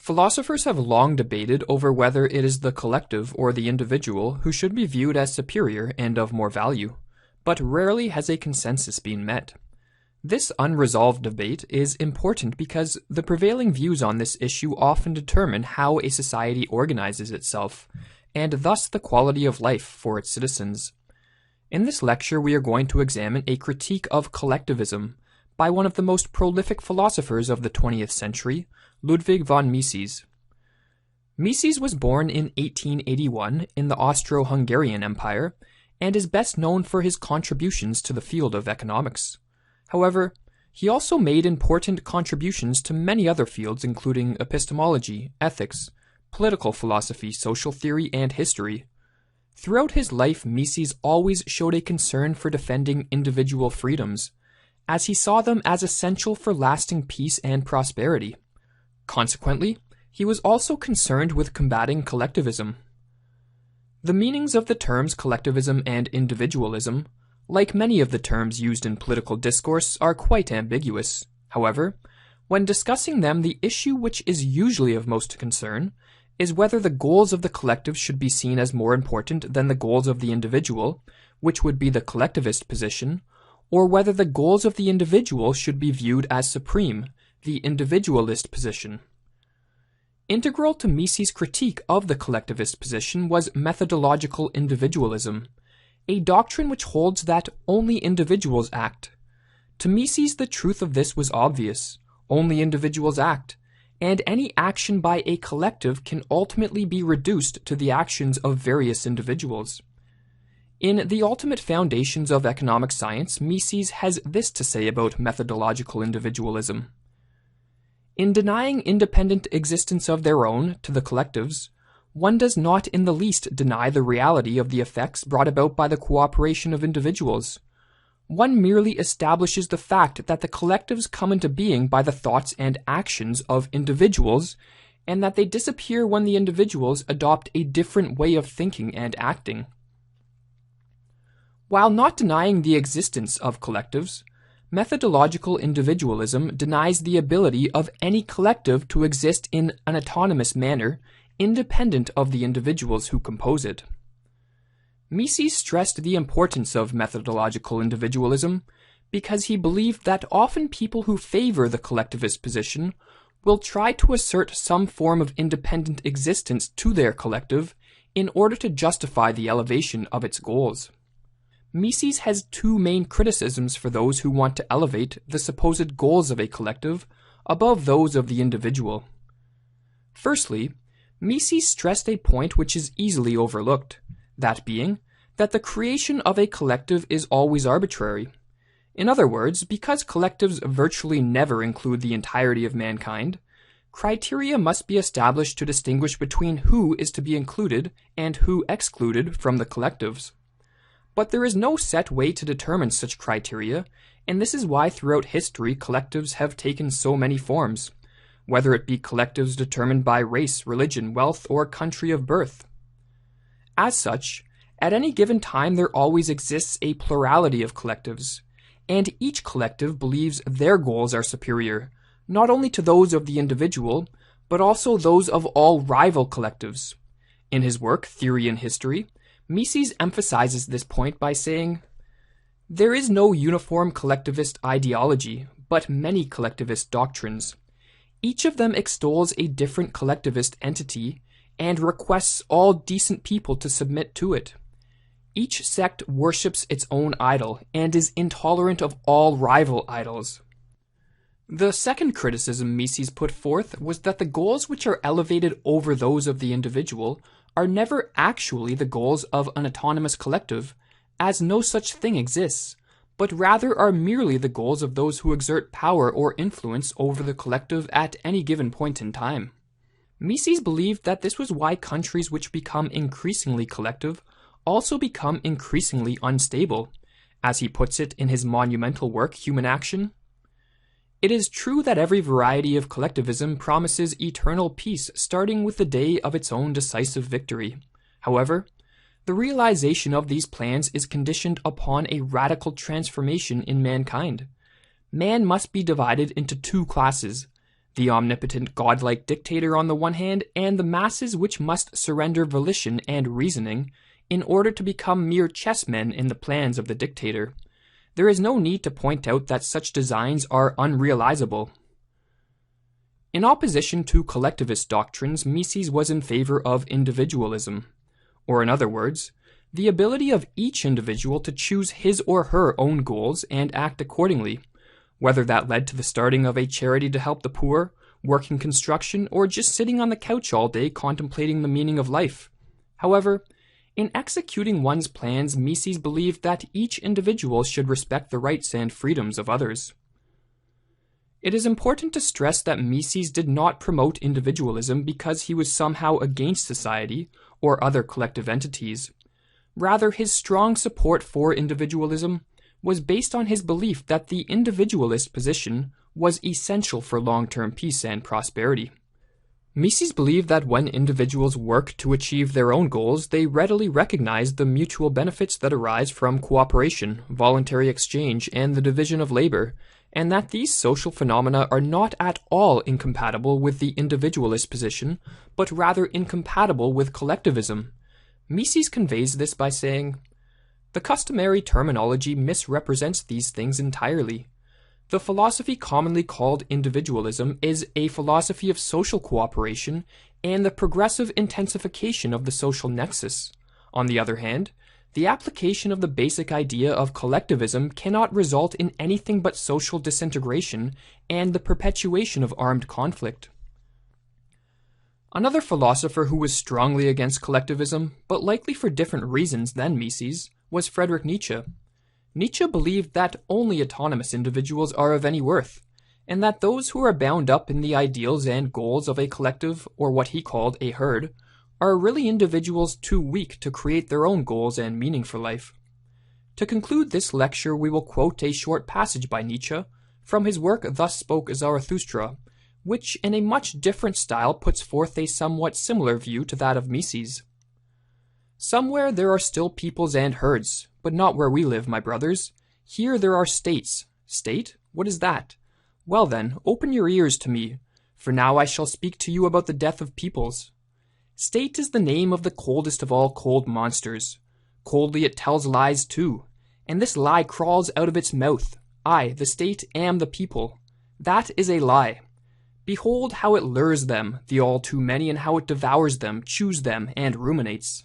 Philosophers have long debated over whether it is the collective or the individual who should be viewed as superior and of more value, but rarely has a consensus been met. This unresolved debate is important because the prevailing views on this issue often determine how a society organizes itself, and thus the quality of life for its citizens. In this lecture, we are going to examine a critique of collectivism by one of the most prolific philosophers of the 20th century, Ludwig von Mises. Mises was born in 1881 in the Austro-Hungarian Empire and is best known for his contributions to the field of economics. However, he also made important contributions to many other fields including epistemology, ethics, political philosophy, social theory, and history. Throughout his life, Mises always showed a concern for defending individual freedoms, as he saw them as essential for lasting peace and prosperity. Consequently, he was also concerned with combating collectivism. The meanings of the terms collectivism and individualism, like many of the terms used in political discourse, are quite ambiguous. However, when discussing them, the issue which is usually of most concern is whether the goals of the collective should be seen as more important than the goals of the individual, which would be the collectivist position, or whether the goals of the individual should be viewed as supreme, the individualist position. Integral to Mises' critique of the collectivist position was methodological individualism, a doctrine which holds that only individuals act. To Mises, the truth of this was obvious. Only individuals act, and any action by a collective can ultimately be reduced to the actions of various individuals. In The Ultimate Foundations of Economic Science, Mises has this to say about methodological individualism. In denying independent existence of their own to the collectives, one does not in the least deny the reality of the effects brought about by the cooperation of individuals. One merely establishes the fact that the collectives come into being by the thoughts and actions of individuals, and that they disappear when the individuals adopt a different way of thinking and acting. While not denying the existence of collectives, methodological individualism denies the ability of any collective to exist in an autonomous manner, independent of the individuals who compose it. Mises stressed the importance of methodological individualism because he believed that often people who favor the collectivist position will try to assert some form of independent existence to their collective in order to justify the elevation of its goals. Mises has two main criticisms for those who want to elevate the supposed goals of a collective above those of the individual. Firstly, Mises stressed a point which is easily overlooked, that being that the creation of a collective is always arbitrary. In other words, because collectives virtually never include the entirety of mankind, criteria must be established to distinguish between who is to be included and who excluded from the collectives. But there is no set way to determine such criteria, and this is why throughout history collectives have taken so many forms, whether it be collectives determined by race, religion, wealth, or country of birth. As such, at any given time there always exists a plurality of collectives, and each collective believes their goals are superior, not only to those of the individual, but also those of all rival collectives. In his work, Theory and History, Mises emphasizes this point by saying, "There is no uniform collectivist ideology, but many collectivist doctrines. Each of them extols a different collectivist entity and requests all decent people to submit to it. Each sect worships its own idol and is intolerant of all rival idols." The second criticism Mises put forth was that the goals which are elevated over those of the individual are never actually the goals of an autonomous collective, as no such thing exists, but rather are merely the goals of those who exert power or influence over the collective at any given point in time. Mises believed that this was why countries which become increasingly collective also become increasingly unstable, as he puts it in his monumental work Human Action. It is true that every variety of collectivism promises eternal peace starting with the day of its own decisive victory. However, the realization of these plans is conditioned upon a radical transformation in mankind. Man must be divided into two classes, the omnipotent godlike dictator on the one hand, and the masses which must surrender volition and reasoning in order to become mere chessmen in the plans of the dictator. There is no need to point out that such designs are unrealizable. In opposition to collectivist doctrines, Mises was in favor of individualism, or in other words, the ability of each individual to choose his or her own goals and act accordingly, whether that led to the starting of a charity to help the poor, working construction, or just sitting on the couch all day contemplating the meaning of life. However, in executing one's plans, Mises believed that each individual should respect the rights and freedoms of others. It is important to stress that Mises did not promote individualism because he was somehow against society or other collective entities. Rather, his strong support for individualism was based on his belief that the individualist position was essential for long-term peace and prosperity. Mises believed that when individuals work to achieve their own goals, they readily recognize the mutual benefits that arise from cooperation, voluntary exchange, and the division of labor, and that these social phenomena are not at all incompatible with the individualist position, but rather incompatible with collectivism. Mises conveys this by saying, "The customary terminology misrepresents these things entirely. The philosophy commonly called individualism is a philosophy of social cooperation and the progressive intensification of the social nexus. On the other hand, the application of the basic idea of collectivism cannot result in anything but social disintegration and the perpetuation of armed conflict." Another philosopher who was strongly against collectivism, but likely for different reasons than Mises, was Friedrich Nietzsche. Nietzsche believed that only autonomous individuals are of any worth, and that those who are bound up in the ideals and goals of a collective, or what he called a herd, are really individuals too weak to create their own goals and meaning for life. To conclude this lecture, we will quote a short passage by Nietzsche from his work Thus Spoke Zarathustra, which in a much different style puts forth a somewhat similar view to that of Mises. "Somewhere there are still peoples and herds, but not where we live, my brothers. Here there are states." State? What is that? Well then, open your ears to me, for now I shall speak to you about the death of peoples. State is the name of the coldest of all cold monsters. Coldly it tells lies too, and this lie crawls out of its mouth. I, the state, am the people. That is a lie. Behold how it lures them, the all too many, and how it devours them, chews them, and ruminates.